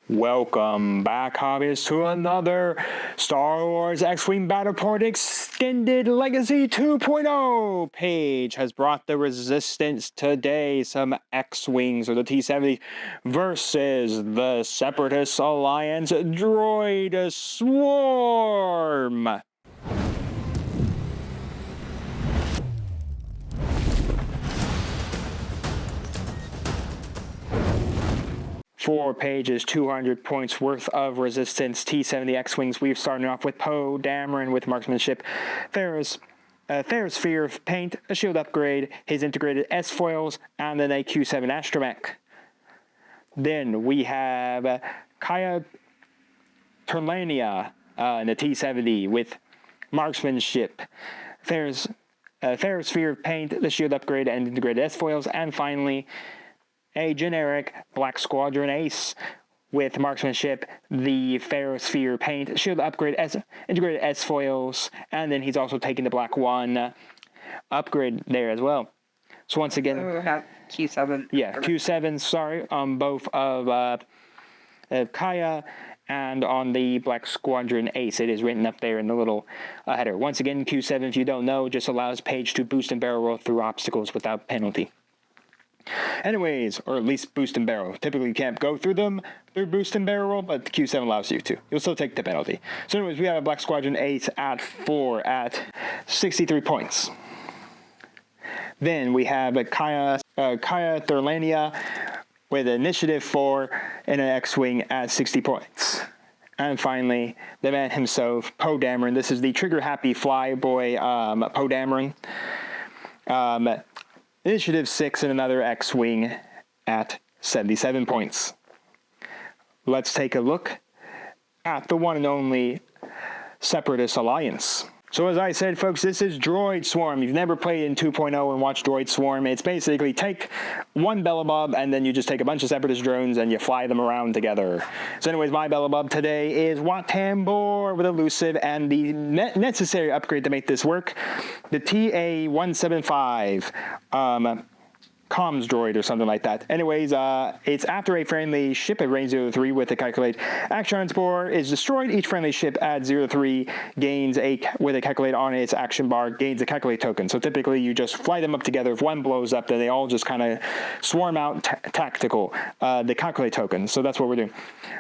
Welcome back, hobbyists, to another Star Wars X-Wing Battleport Extended Legacy 2.0. Paige has brought the Resistance today, some X-Wings, or the T-70, versus the Separatist Alliance Droid Swarm. For Paige's 200 points worth of Resistance T-70 X-Wings, we're starting off with Poe Dameron with Marksmanship, Theros Sphere of Paint, a shield upgrade, his integrated S-foils, and then a Q7 astromech. Then we have Kaya Terlania in the T-70 with Marksmanship, Theros Sphere of Paint, the shield upgrade, and integrated S-foils, and finally a generic Black Squadron Ace with Marksmanship, the Ferrosphere Paint, shield upgrade, integrated S-foils, and then he's also taking the Black One upgrade there as well. So once again, we have Q7. Yeah, Q7, sorry, on both of Kaya and on the Black Squadron Ace. It is written up there in the little header. Once again, Q7, if you don't know, just allows Paige to boost and barrel roll through obstacles without penalty. Anyways, or at least boost and barrel. Typically you can't go through them through boost and barrel roll, but the Q7 allows you to. You'll still take the penalty. So anyways, we have a Black Squadron Ace at 4 at 63 points. Then we have a Kaya Terlania with Initiative 4 and an X-Wing at 60 points. And finally, the man himself, Poe Dameron. This is the trigger-happy flyboy Poe Dameron. Initiative 6 and another X-Wing at 77 points. Let's take a look at the one and only Separatist Alliance. So as I said, folks, this is Droid Swarm. You've never played in 2.0 and watched Droid Swarm. It's basically take one Bellabob and then you just take a bunch of Separatist drones and you fly them around together. So anyways, my Bellabob today is Wat Tambor with Elusive and the necessary upgrade to make this work, the TA-175 comms droid or something like that. Anyways, it's after a friendly ship at range 0-3 with a calculate action transport is destroyed. Each friendly ship at 0-3 gains with a calculate on its action bar gains a calculate token. So typically you just fly them up together. If one blows up, then they all just kind of swarm out tactical, the calculate token. So that's what we're doing.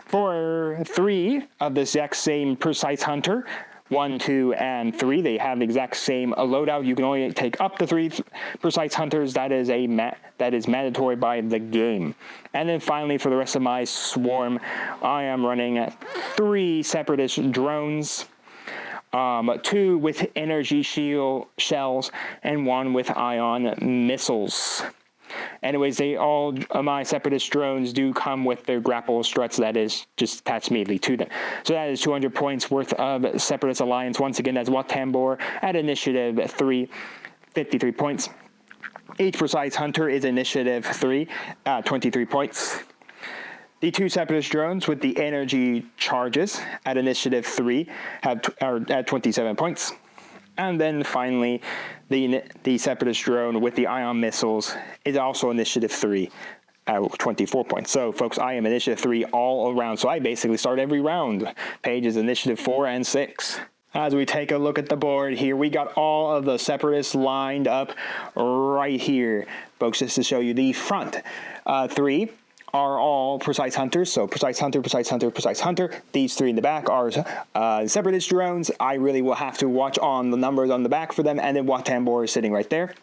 For 3 of this exact same Precise Hunter, 1, 2, and 3. They have the exact same loadout. You can only take up to 3 Precise Hunters. That is mandatory by the game. And then finally, for the rest of my swarm, I am running 3 Separatist drones, 2 with energy shield shells, and 1 with ion missiles. Anyways, all my Separatist drones do come with their grapple struts that is just attached immediately to them. So that is 200 points worth of Separatist Alliance. Once again, that's Wat Tambor at Initiative 3, 53 points. Each Precise Hunter is Initiative 3, 23 points. The 2 Separatist drones with the energy charges at Initiative 3 are at 27 points. And then finally, the Separatist drone with the ion missiles is also Initiative 3 at 24 points. So, folks, I am Initiative 3 all around. So I basically start every round. Paige is Initiative 4 and 6. As we take a look at the board here, we got all of the Separatists lined up right here. Folks, just to show you the front 3 are all Precise Hunters, so Precise Hunter, Precise Hunter, Precise Hunter. These 3 in the back are Separatist drones. I really will have to watch on the numbers on the back for them, and then Wat Tambor is sitting right there.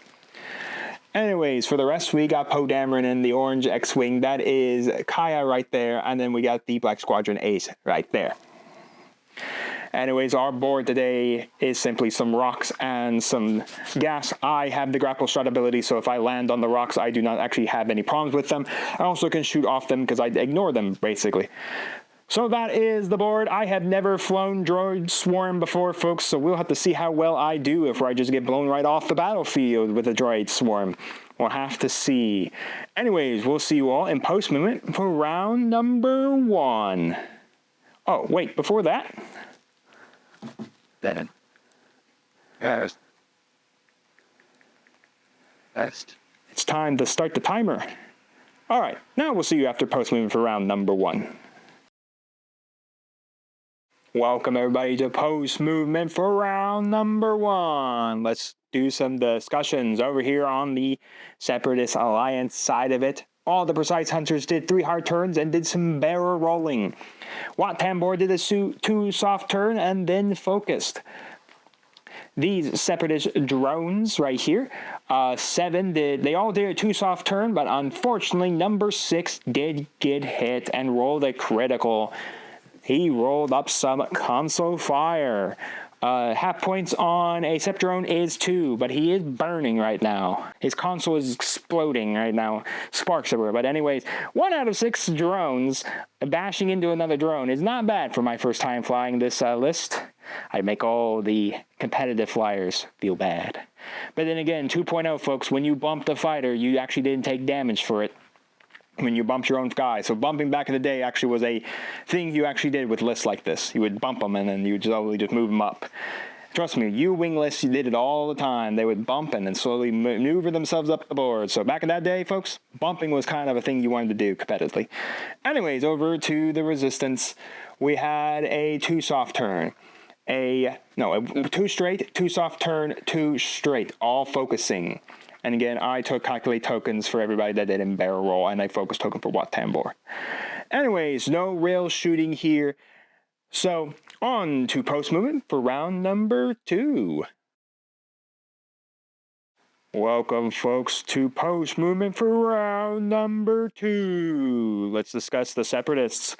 Anyways, for the rest, we got Poe Dameron in the orange X-Wing. That is Kaya right there, and then we got the Black Squadron Ace right there. Anyways, our board today is simply some rocks and some gas. I have the grapple strut ability, so if I land on the rocks, I do not actually have any problems with them. I also can shoot off them because I ignore them, basically. So that is the board. I have never flown Droid Swarm before, folks, so we'll have to see how well I do if I just get blown right off the battlefield with a Droid Swarm. We'll have to see. Anyways, we'll see you all in post-movement for round number 1. Oh, wait, before that... Then. Yes. Best. It's time to start the timer. All right, now we'll see you after post-movement for round number 1. Welcome everybody to Post Movement for round number 1. Let's do some discussions over here on the Separatist Alliance side of it. All the Precise Hunters did 3 hard turns and did some barrel rolling. Wat Tambor did a 2 soft turn and then focused. These Separatist drones right here, 7 they all did a 2 soft turn, but unfortunately number 6 did get hit and rolled a critical. He rolled up some console fire. Half points on a Sep drone is 2, but he is burning right now. His console is exploding right now. Sparks everywhere. But anyways, 1 out of 6 drones bashing into another drone is not bad for my first time flying this list. I make all the competitive flyers feel bad. But then again, 2.0 folks, when you bump the fighter, you actually didn't take damage for it. When you bumped your own guy. So bumping back in the day actually was a thing you actually did with lists like this. You would bump them and then you would slowly just move them up. Trust me, you wing lists, you did it all the time. They would bump and then slowly maneuver themselves up the board. So back in that day, folks, bumping was kind of a thing you wanted to do competitively. Anyways, over to the Resistance, we had a 2 soft turn. A 2 straight, 2 soft turn, 2 straight, all focusing. And again, I took calculate tokens for everybody that didn't barrel roll, and I focus token for Wat Tambor. Anyways, no real shooting here. So, on to post movement for round number 2. Welcome, folks, to post movement for round number 2. Let's discuss the Separatists.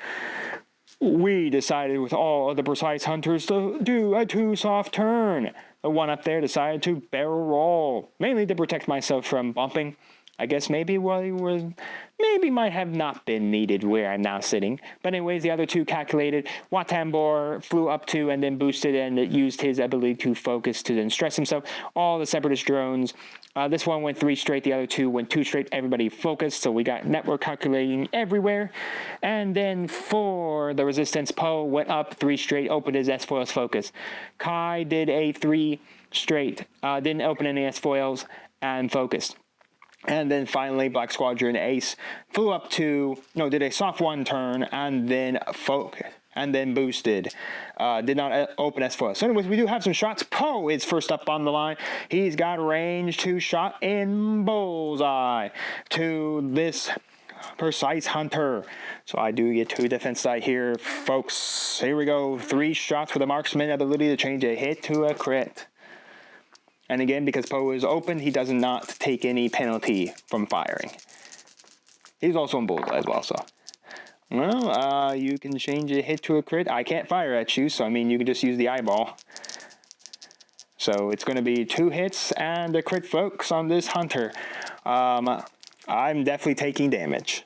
We decided with all of the Precise Hunters to do a 2 soft turn. The one up there decided to barrel roll, mainly to protect myself from bumping. I guess maybe might have not been needed where I'm now sitting. But anyways, the other 2 calculated. Wat Tambor flew up to and then boosted and used his ability to focus to then stress himself. All the Separatist drones. This one went 3 straight, the other 2 went 2 straight. Everybody focused, so we got network calculating everywhere. And then for the Resistance, Poe went up 3 straight, opened his S-foils focus. Kai did a 3 straight, didn't open any S-foils, and focused. And then finally, Black Squadron Ace flew up to, did a soft 1 turn and then focus. And then boosted. Did not open S4. So anyways, we do have some shots. Poe is first up on the line. He's got range 2 shot in bullseye to this Precise Hunter. So I do get 2 defense die here, folks. Here we go. 3 shots with a marksman ability to change a hit to a crit. And again, because Poe is open, he does not take any penalty from firing. He's also in bullseye as well, so. Well, you can change a hit to a crit. I can't fire at you, so I mean, you can just use the eyeball. So it's going to be 2 hits and a crit, folks, on this Hunter. I'm definitely taking damage.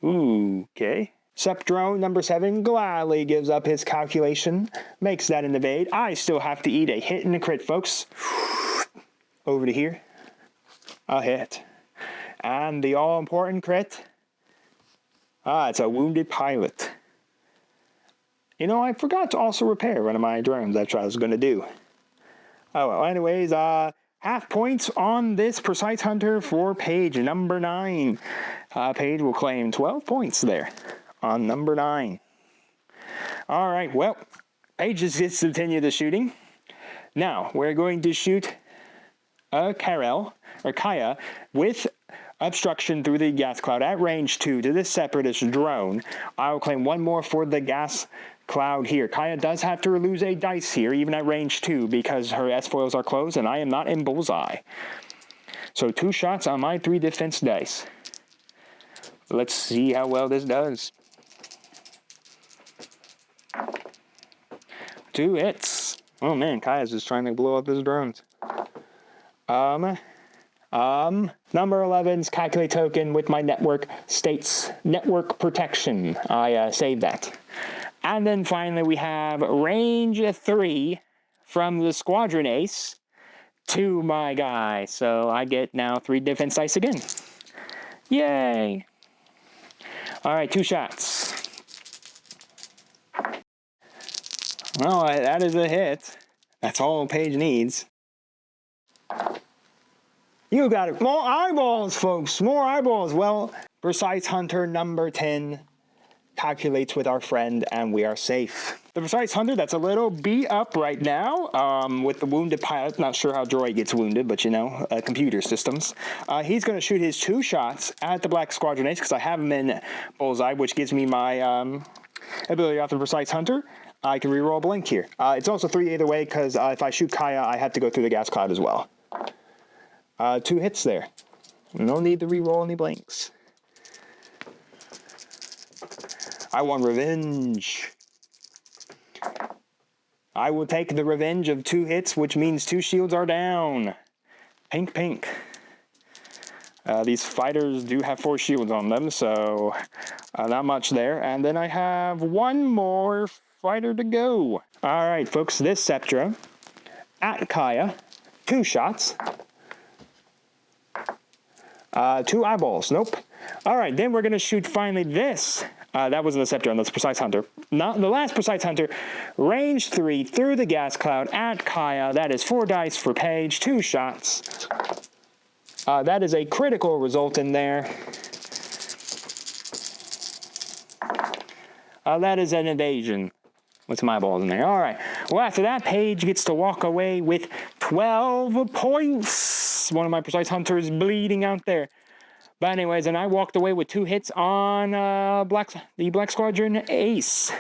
Okay. Sep drone number 7 gladly gives up his calculation, makes that an evade. I still have to eat a hit and a crit, folks. Over to here. A hit. And the all-important crit. It's a wounded pilot. I forgot to also repair one of my drones. That's what I was going to do. Oh, well, anyways, half points on this Precise Hunter for Paige, number 9. Paige will claim 12 points there on number 9. All right, well, Paige just gets to continue the shooting. Now, we're going to shoot Kaya with obstruction through the gas cloud at range 2 to this Separatist drone. I will claim 1 more for the gas cloud here. Kaya does have to lose a dice here, even at range 2, because her S-foils are closed and I am not in bullseye. So 2 shots on my 3 defense dice. Let's see how well this does. 2 hits. Oh man, Kaya's just trying to blow up his drones. Number 11's calculate token with my network states network protection. I saved that. And then finally we have range 3 from the Squadron Ace to my guy. So I get now 3 defense dice again. Yay! Alright, 2 shots. Well, that is a hit. That's all Paige needs. You got it. More eyeballs, folks. More eyeballs. Well, Precise Hunter number 10 calculates with our friend, and we are safe. The Precise Hunter, that's a little beat up right now with the wounded pilot. Not sure how Droid gets wounded, but you know, computer systems. He's going to shoot his 2 shots at the Black Squadron Ace because I have him in bullseye, which gives me my ability off the Precise Hunter. I can reroll a blink here. It's also 3 either way because if I shoot 𝐂𝐎, I have to go through the gas cloud as well. 2 hits there. No need to reroll any blinks. I want revenge. I will take the revenge of 2 hits, which means 2 shields are down. Pink, pink. These fighters do have 4 shields on them, so not much there. And then I have 1 more fighter to go. All right, folks, this Sceptra at 𝐂𝐎, 2 shots. 2 eyeballs. Nope. All right, then we're going to shoot finally this. That wasn't the Scepter, that's Precise Hunter. Not the last Precise Hunter. Range 3 through the gas cloud at 𝐂𝐎. That is 4 dice for Paige, 2 shots. That is a critical result in there. That is an evasion. With some eyeballs in there. All right. Well, after that, Paige gets to walk away with 12 points. One of my Precise Hunters bleeding out there. But anyways, and I walked away with 2 hits on the Black Squadron Ace.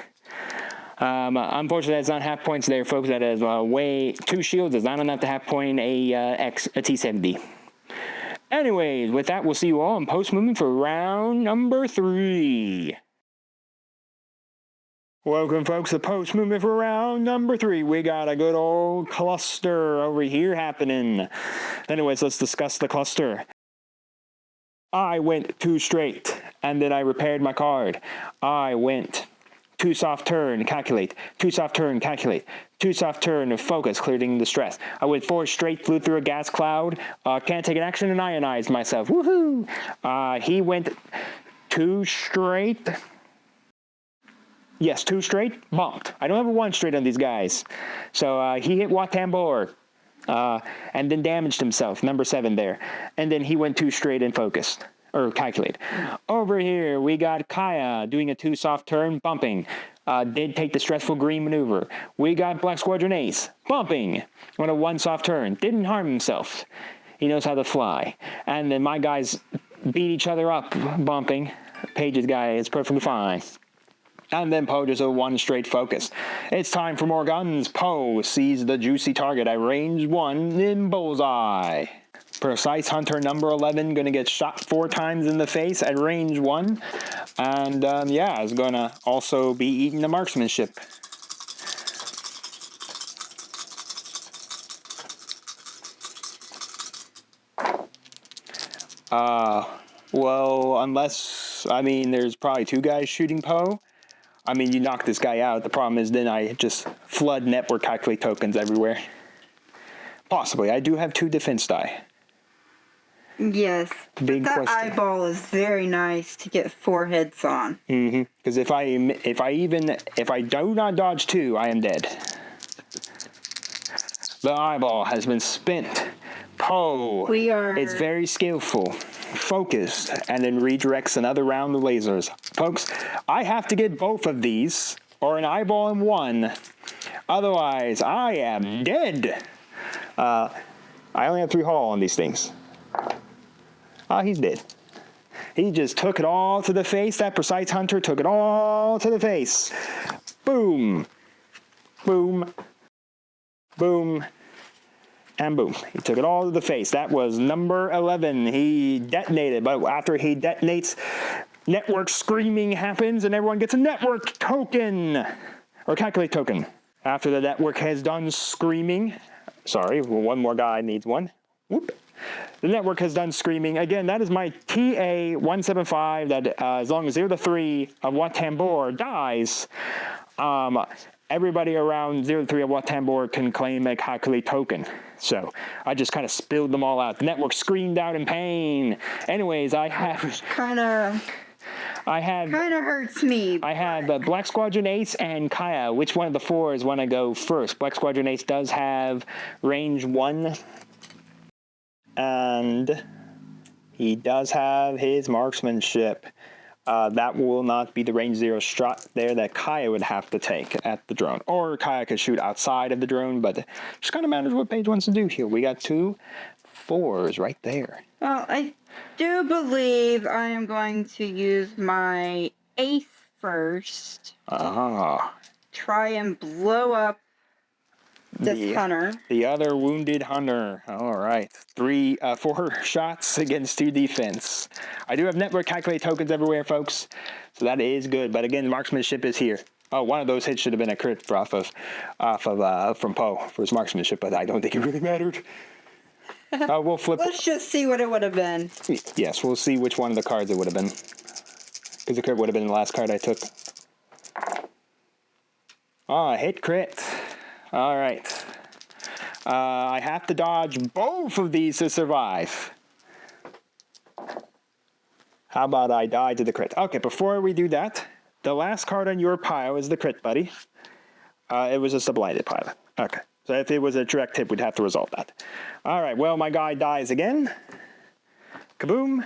Unfortunately, that's not half points there, folks. That is 2 shields is not enough to half point a T-70. Anyways, with that, we'll see you all in post-movement for round number 3. Welcome, folks, to post movement for round number 3. We got a good old cluster over here happening. Anyways, let's discuss the cluster. I went 2 straight, and then I repaired my card. I went 2 soft turn, calculate, 2 soft turn, calculate, 2 soft turn, focus, clearing the stress. I went 4 straight, flew through a gas cloud, can't take an action, and ionized myself. Woohoo! He went 2 straight. Yes, 2 straight, bumped. I don't have a 1 straight on these guys. So he hit 𝐓𝐶 and then damaged himself, number 7 there. And then he went 2 straight and focused, or calculate. Over here, we got 𝐂𝐎 doing a 2 soft turn, bumping. Did take the stressful green maneuver. We got Black Squadron Ace, bumping. On a 1 soft turn, didn't harm himself. He knows how to fly. And then my guys beat each other up, bumping. Paige's guy is perfectly fine. And then Poe does a 1 straight focus. It's time for more guns. Poe sees the juicy target at range 1 in bullseye. Precise Hunter number 11 gonna get shot 4 times in the face at range 1. And yeah, is gonna also be eating the marksmanship. Well, unless, I mean, there's probably 2 guys shooting Poe. I mean, you knock this guy out. The problem is then I just flood network calculate tokens everywhere. Possibly. I do have 2 defense die. Yes. Big that question. eyeball is very nice to get 4 hits on. Mm-hmm. Because if I do not dodge 2, I am dead. The eyeball has been spent. Poe is very skillful, focused, and then redirects another round of lasers. Folks, I have to get both of these, or an eyeball in 1. Otherwise, I am dead. I only have 3 hull on these things. He's dead. He just took it all to the face. That Precise Hunter took it all to the face. Boom. Boom. Boom. And boom. He took it all to the face. That was number 11. He detonated, but after he detonates, network screaming happens, and everyone gets a network token, or calculate token. After the network has done screaming, sorry, one more guy needs one. Whoop. The network has done screaming. Again, that is my TA-175 that as long as 0 to 3 of 𝐓𝐶 dies, everybody around 0 to 3 of 𝐓𝐶 can claim a calculate token. So I just kind of spilled them all out. The network screamed out in pain. Anyways, I have... Kind of hurts me. I have Black Squadron Ace and 𝐂𝐎. Which one of the 4s want to go first? Black Squadron Ace does have range 1. And He does have his marksmanship. That will not be the range 0 shot there that Kaya would have to take at the drone. Or Kaya could shoot outside of the drone, but just kind of matters what Paige wants to do here. We got 2 4s right there. Well, I do believe I am going to use my 8th first. Try and blow up this hunter. The other wounded hunter. All right. 4 shots against 2 defense. I do have network calculate tokens everywhere, folks. So that is good. But again, marksmanship is here. Oh, one of those hits should have been a crit from Poe for his marksmanship, but I don't think it really mattered. We'll flip. Let's just see what it would have been. Yes, we'll see which one of the cards it would have been. Because the crit would have been the last card I took. Hit crit. All right. I have to dodge both of these to survive. How about I die to the crit? Okay, before we do that, the last card on your pile is the crit, buddy. It was just a blinded pile. Okay. So if it was a direct hit, we'd have to resolve that. All right, well, my guy dies again. Kaboom.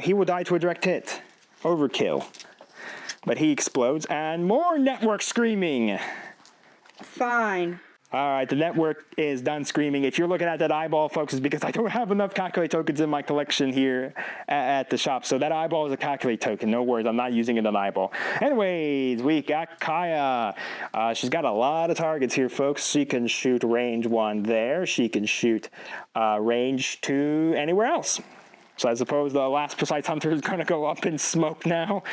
He will die to a direct hit. Overkill. But he explodes, and more network screaming. Fine. All right, the network is done screaming. If you're looking at that eyeball, folks, it's because I don't have enough calculate tokens in my collection here at the shop. So that eyeball is a calculate token. No worries, I'm not using it an eyeball. Anyways, we got Kaya. She's got a lot of targets here, folks. She can shoot range 1 there. She can shoot range 2 anywhere else. So I suppose the last precise hunter is going to go up in smoke now.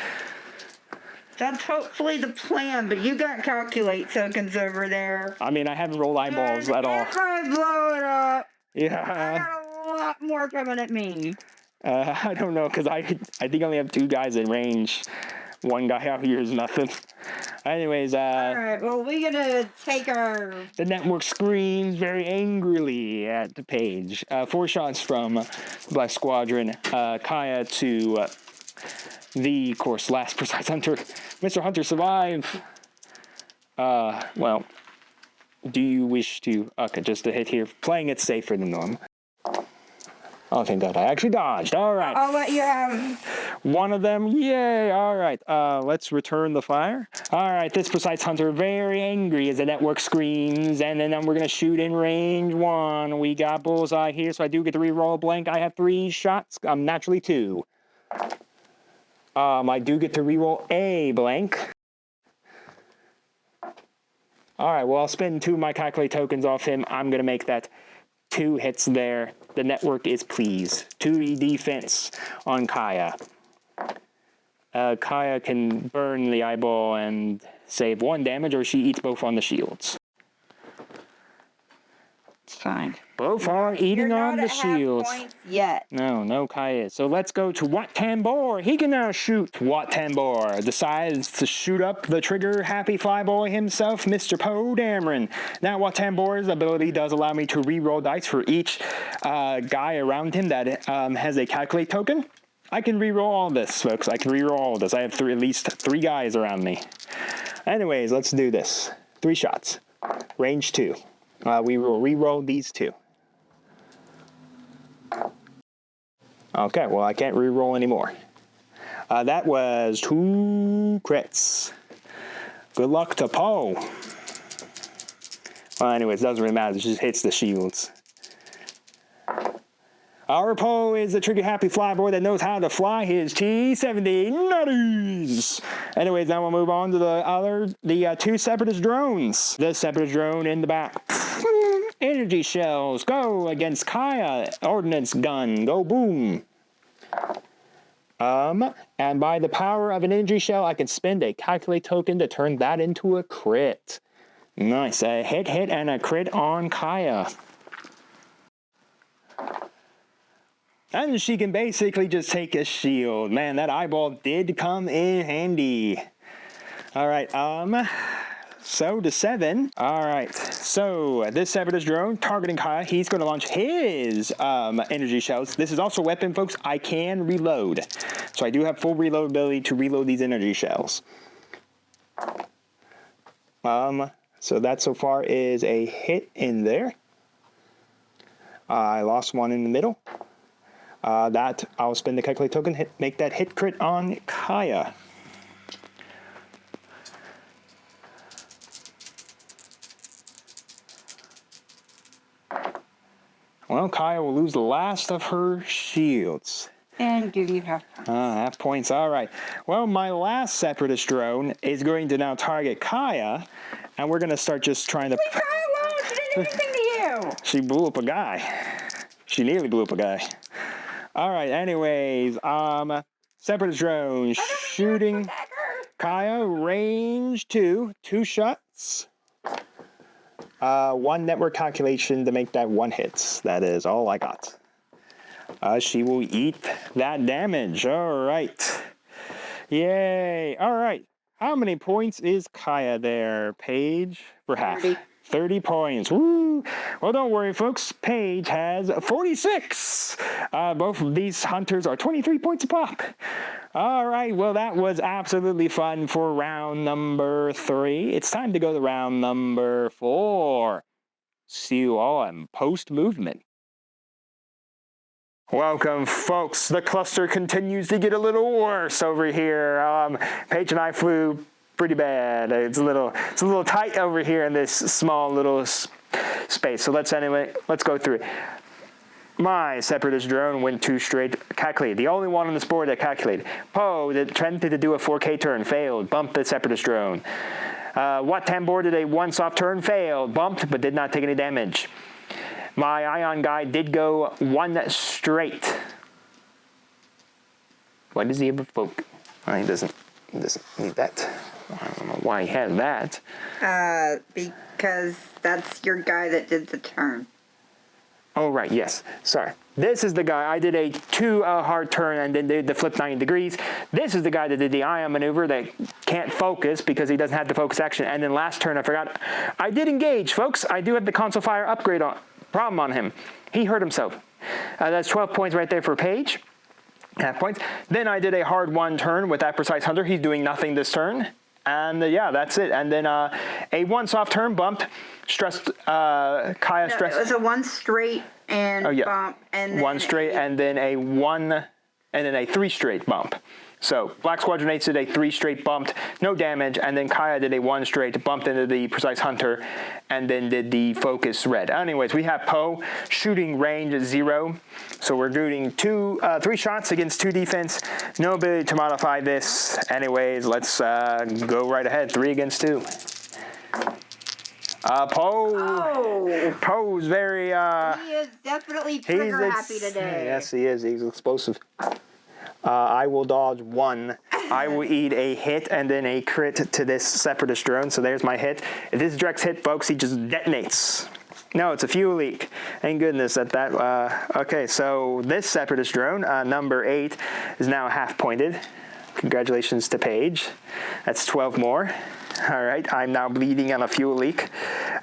That's hopefully the plan, but you got calculate tokens over there. I mean, I haven't rolled eyeballs at all. If I blow it up, yeah, I got a lot more coming at me. I don't know, because I think I only have 2 guys in range. 1 guy out here is nothing. Anyways, all right, well, we're gonna take our... The network screams very angrily at the Paige. 4 shots from Black Squadron. Kaya to... the, of course, last precise hunter. Mr. Hunter, survive. Well, do you wish to... Okay, just a hit here. Playing it safer than normal. Oh, thank God, I actually dodged. All right. I'll let you have... 1 of them. Yay. All right. Let's return the fire. All right, this precise hunter very angry as the network screams. And then we're going to shoot in range 1. We got bullseye here, so I do get to reroll a blank. I have 3 shots. Naturally 2. I do get to reroll a blank. All right, well, I'll spend 2 of my calculate tokens off him. I'm going to make that 2 hits there. The network is pleased. 2 defense on Kaya. Kaya can burn the eyeball and save 1 damage, or she eats both on the shields. It's fine. Both are eating on the shields. Points yet. No Kaya. So let's go to Wat Tambor. He can now shoot. Wat Tambor decides to shoot up the trigger happy flyboy himself, Mr. Poe Dameron. Now Wat Tambor's ability does allow me to re-roll dice for each guy around him that has a calculate token. I can re-roll all this, folks. I can re-roll all this. I have at least 3 guys around me. Anyways, let's do this. 3 shots. Range 2. We will re-roll these 2. Okay, well, I can't re-roll anymore. That was 2 crits. Good luck to Poe. Well, anyways, it doesn't really matter. It just hits the shields. Our Poe is the trigger-happy flyboy that knows how to fly his T-70 nutties. Anyways, now we'll move on to the 2 Separatist drones. The Separatist drone in the back. Energy shells go against Kaya. Ordnance gun go boom. And by the power of an energy shell, I can spend a calculate token to turn that into a crit. Nice, a hit, and a crit on Kaya. And she can basically just take a shield. Man, that eyeball did come in handy. All right, so to 7. All right, so this Separatist drone targeting Kaya, he's going to launch his energy shells. This is also a weapon, folks. I can reload. So I do have full reload ability to reload these energy shells. So that so far is a hit in there. I lost 1 in the middle. That I'll spend the calculate token, make that hit crit on Kaya. Well, Kaya will lose the last of her shields. And give you half points. Half points, all right. Well, my last Separatist drone is going to now target Kaya, and we're going to start just trying to... Leave Kaya alone! She didn't do anything to you! She blew up a guy. She nearly blew up a guy. All right, anyways, Separatist drone shooting Kaya, range 2, 2 shots. 1 network calculation to make that 1 hit. That is all I got. She will eat that damage. All right. Yay. All right. How many points is Kaya there, Paige? For half. 30 points. Woo! Well, don't worry, folks. Paige has 46. Both of these hunters are 23 points a pop. All right. Well, that was absolutely fun for round number 3. It's time to go to round number 4. See you all in post-movement. Welcome, folks. The cluster continues to get a little worse over here. Paige and I flew pretty bad. It's a little tight over here in this small little space. So let's go through it. My Separatist drone went 2 straight, calculated. The only one on this board that calculated. Poe that attempted to do a 4K turn, failed, bumped the Separatist drone. Wat Tambor did a 1 soft turn, failed, bumped, but did not take any damage. My Ion guy did go 1 straight. Why does he have a focus? Oh, he doesn't need that. I don't know why he has that. Because that's your guy that did the turn. Oh, right, yes. Sorry. This is the guy. I did a 2 hard turn and then did the flip 90 degrees. This is the guy that did the ion maneuver that can't focus because he doesn't have the focus action. And then last turn, I forgot. I did engage, folks. I do have the console fire upgrade problem on him. He hurt himself. That's 12 points right there for Paige. Half points. Then I did a hard 1 turn with that precise hunter. He's doing nothing this turn. And yeah, that's it. And then a 1 soft turn bumped. Stressed. Kaya stressed. It was a 1 straight and bump. And then 1 straight and then a 1 and then a 3 straight bump. So Black Squadron 8 did a 3 straight bumped, no damage, and then Kaya did a 1 straight, bumped into the Precise Hunter, and then did the Focus Red. Anyways, we have Poe shooting range 0. So we're doing 3 shots against 2 defense. No ability to modify this. Anyways, let's go right ahead. 3 against 2. Poe's very he is definitely trigger happy today. Yes, he is. He's explosive. I will dodge 1. I will eat a hit and then a crit to this Separatist drone. So there's my hit. If this is direct hit, folks, he just detonates. No, it's a fuel leak. Thank goodness at that. Okay, so this Separatist drone, number 8, is now half pointed. Congratulations to Paige. That's 12 more. All right, I'm now bleeding on a fuel leak.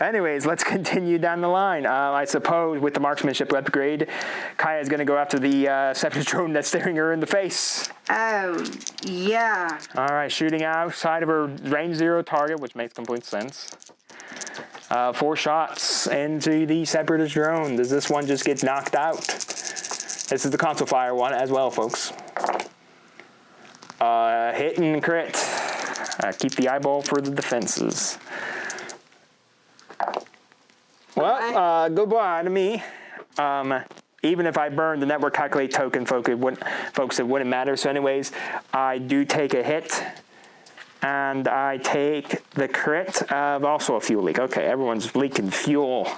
Anyways, let's continue down the line. I suppose with the marksmanship upgrade, Kaya is going to go after the Separatist drone that's staring her in the face. Oh, yeah. All right, shooting outside of her range 0 target, which makes complete sense. 4 shots into the Separatist drone. Does this one just get knocked out? This is the console fire one as well, folks. Hit and crit. Keep the eyeball for the defenses. Well, goodbye to me. Even if I burned the network calculate token, folks, it wouldn't matter. So anyways, I do take a hit. And I take the crit of also a fuel leak. Okay, everyone's leaking fuel.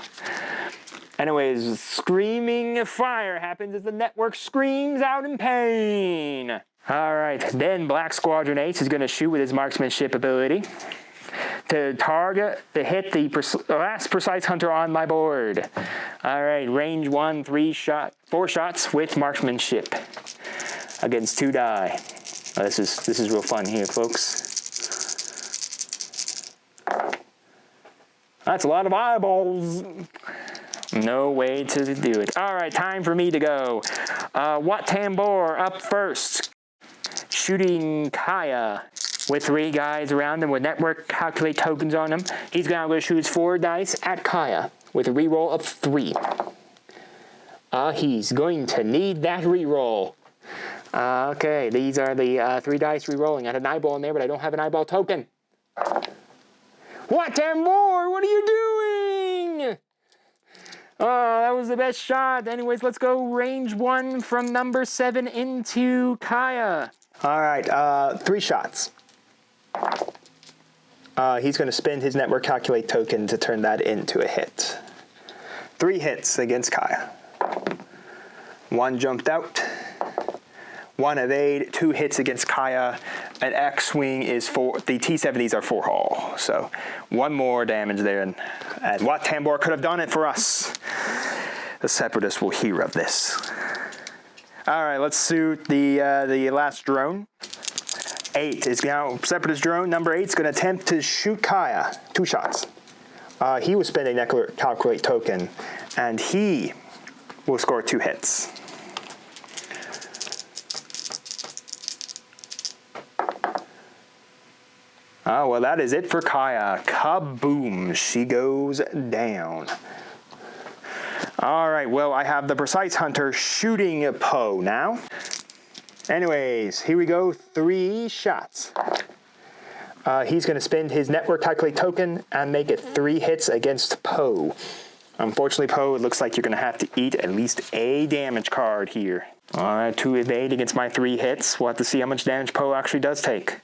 Anyways, screaming fire happens as the network screams out in pain. All right, then Black Squadron 8 is going to shoot with his marksmanship ability to target, to hit the last Precise Hunter on my board. All right, range 1, 4 shots with marksmanship against 2 die. This is real fun here, folks. That's a lot of eyeballs. No way to do it. All right, time for me to go. Wat Tambor up first. Shooting Kaya with 3 guys around him with network calculate tokens on him. He's now going to shoot his 4 dice at Kaya with a reroll of 3. He's going to need that reroll. Okay, these are the 3 dice rerolling. I had an eyeball in there, but I don't have an eyeball token. What, 10 more? What are you doing? Oh, that was the best shot. Anyways, let's go range 1 from number 7 into Kaya. All right, 3 shots. He's going to spend his network calculate token to turn that into a hit. 3 hits against Kaya. 1 jumped out. 1 evade, 2 hits against Kaya. An X-wing is 4. The T-70s are 4 hull. So 1 more damage there. And Wat Tambor could have done it for us. The Separatists will hear of this. All right, let's shoot the last drone. 8 is now Separatist drone. Number 8 is going to attempt to shoot Kaya. 2 shots. He will spend a network calculate token, and he will score 2 hits. Oh, well, that is it for Kaya. Kaboom, she goes down. All right, well, I have the Precise Hunter shooting Poe now. Anyways, here we go, 3 shots. He's going to spend his network calculate token and make it 3 hits against Poe. Unfortunately, Poe, it looks like you're going to have to eat at least a damage card here. All right, 2 evade against my 3 hits. We'll have to see how much damage Poe actually does take.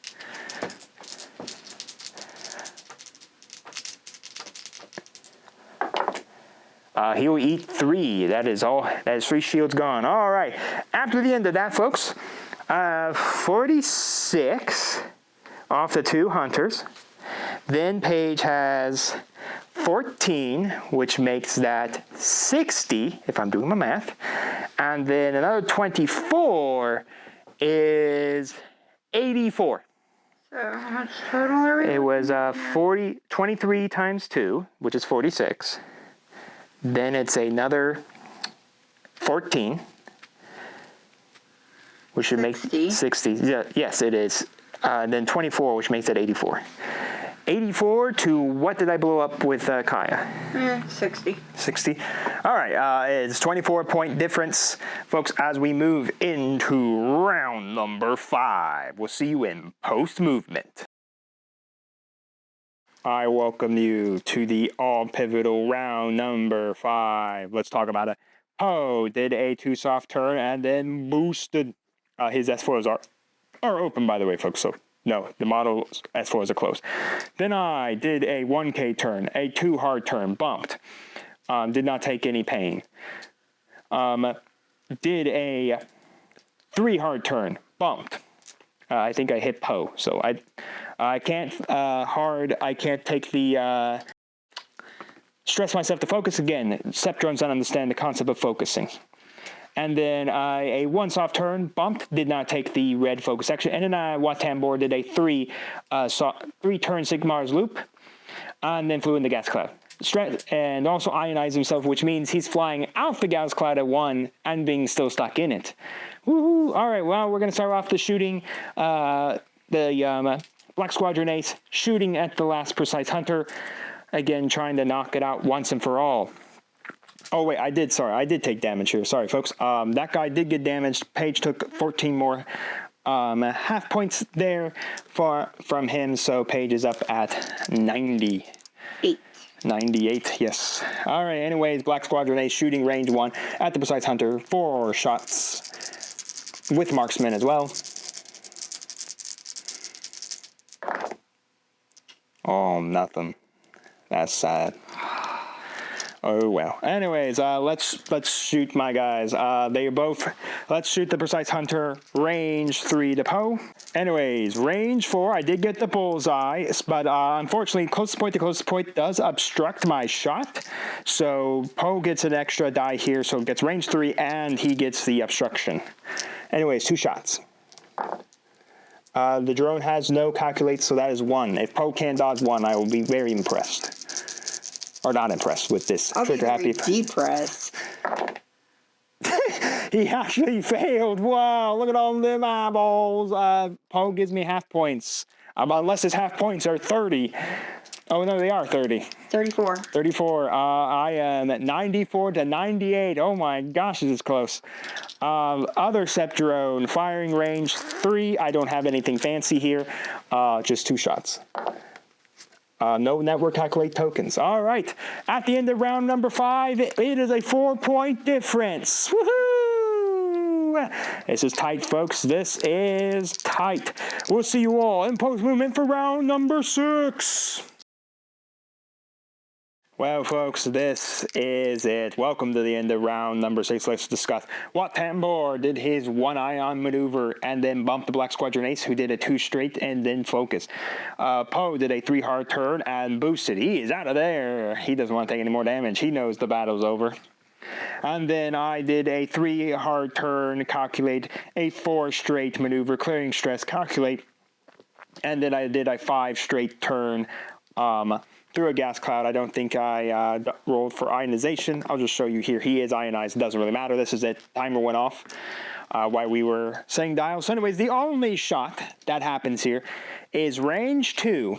He will eat 3. That is all. That is 3 shields gone. All right. After the end of that, folks, 46 off the 2 hunters. Then Paige has 14, which makes that 60, if I'm doing my math. And then another 24 is 84. So how much total are we? It was 23 times 2, which is 46. Then it's another 14, which should make 60. Yeah, yes, it is. Then 24, which makes it 84. 84 to what did I blow up with Kaya? 60. 60. All right, it's 24-point difference, folks, as we move into round number 5. We'll see you in post-movement. I welcome you to the all-pivotal round number 5. Let's talk about it. Poe did a 2 soft turn and then boosted. His S4s are open, by the way, folks, so no, the model S4s are closed. Then I did a 1K turn, a 2 hard turn, bumped. Did not take any pain. Did a 3 hard turn, bumped. I think I hit Poe, so I can't I can't take the stress myself to focus again. Sep drones don't understand the concept of focusing. And then a 1 soft turn, bumped, did not take the red focus action. And then Wat Tambor did a 3 turn Sigmar's loop, and then flew in the gas cloud. And also ionized himself, which means he's flying out the gas cloud at 1 and being still stuck in it. Woohoo! All right, well, we're going to start off the shooting. The Black Squadron Ace shooting at the last Precise Hunter. Again, trying to knock it out once and for all. Oh, wait, I did take damage here. Sorry, folks. That guy did get damaged. Paige took 14 more half points there from him, so Paige is up at 98. 98, yes. All right, anyways, Black Squadron Ace shooting range 1 at the Precise Hunter. 4 shots with marksman as well. Oh, nothing. That's sad. Oh well. Anyways, let's shoot my guys. Let's shoot the Precise Hunter. Range 3 to Poe. Anyways, range 4. I did get the bullseye, but unfortunately, closest point does obstruct my shot. So Poe gets an extra die here, so it gets range 3, and he gets the obstruction. Anyways, 2 shots. The drone has no calculate, so that is 1. If Poe can dodge 1, I will be very impressed. Or not impressed with this. I'll be very depressed. He actually failed. Wow, look at all them eyeballs. Poe gives me half points. Unless his half points are 30. Oh, no, they are 30. 34. 34. I am at 94 to 98. Oh my gosh, this is close. Other Sep drone, firing range 3. I don't have anything fancy here. Just 2 shots. No network calculate tokens. All right. At the end of round number 5, it is a 4-point difference. Woohoo! This is tight, folks. This is tight. We'll see you all in post movement for round number 6. Well, folks, this is it. Welcome to the end of round number 6. Let's discuss what Tambor did his 1-ion maneuver and then bumped the Black Squadron Ace, who did a 2 straight and then focus. Poe did a 3 hard turn and boosted. He is out of there. He doesn't want to take any more damage. He knows the battle's over. And then I did a 3 hard turn, calculate, a 4 straight maneuver, clearing stress, calculate, and then I did a 5 straight turn, through a gas cloud. I don't think I rolled for ionization. I'll just show you here. He is ionized. It doesn't really matter. This is it. Timer went off while we were saying dial. So anyways, the only shot that happens here is range 2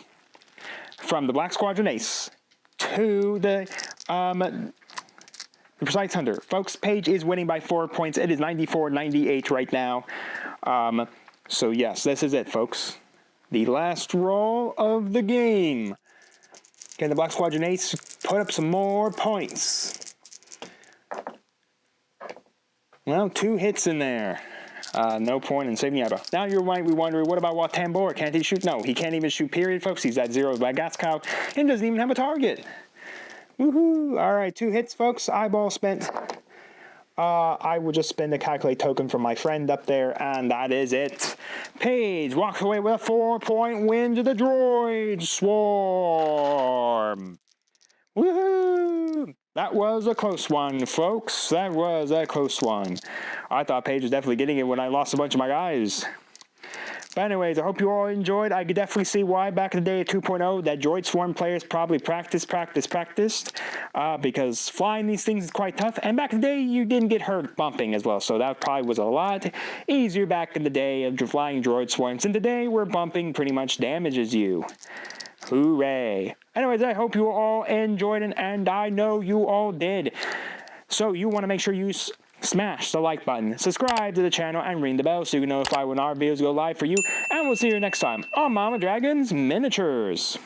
from the Black Squadron Ace to the Precise Hunter. Folks, Paige is winning by 4 points. It is 94-98 right now. So yes, this is it, folks. The last roll of the game. Can the Black Squadron Ace put up some more points? Well, 2 hits in there. No point in saving the eyeball. Now you might be wondering, what about Wat Tambor? Can't he shoot? No, he can't even shoot, period, folks. He's at 0 by gas cloud and doesn't even have a target. Woohoo! All right, 2 hits, folks. Eyeball spent. I will just spend a calculate token from my friend up there, and that is it. Paige walks away with a 4-point win to the Droid Swarm. Woohoo! That was a close one, folks. That was a close one. I thought Paige was definitely getting it when I lost a bunch of my guys. But anyways, I hope you all enjoyed. I could definitely see why back in the day at 2.0 that Droid Swarm players probably practiced, because flying these things is quite tough. And back in the day, you didn't get hurt bumping as well, so that probably was a lot easier back in the day of flying Droid Swarms. And today, where bumping pretty much damages you. Hooray. Anyways, I hope you all enjoyed it, and I know you all did. So you want to make sure you smash the like button, subscribe to the channel, and ring the bell so you can notify when our videos go live for you. And we'll see you next time on Mama Dragon's Miniatures.